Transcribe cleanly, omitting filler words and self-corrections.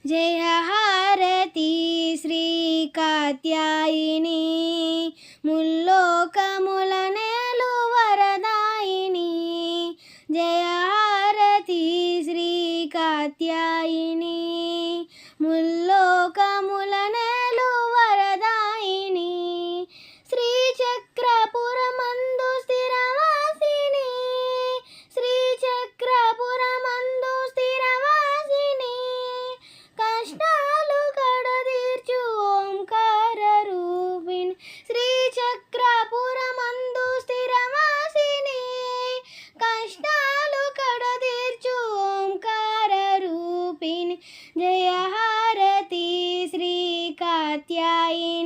జయ హారతి శ్రీ కాత్యాయిని ముల్లోకముల నేలు వరదాయిని జయ హారతి శ్రీ కాత్యాయిని ముల్లోకముల నేలు వరదాయిని శ్రీచక్రపురమందు స్థిరవాసిని శ్రీచక్రపురమందు స్థిరవాసిని కష్టాలు కడదీర్చు ఓంకార రూపిణి శ్రీచక్రపురమందు స్థిరవాసిని కష్టాలు కడదీర్చు ఓంకార రూపిణి జయ హారతి శ్రీ కాత్యాయిని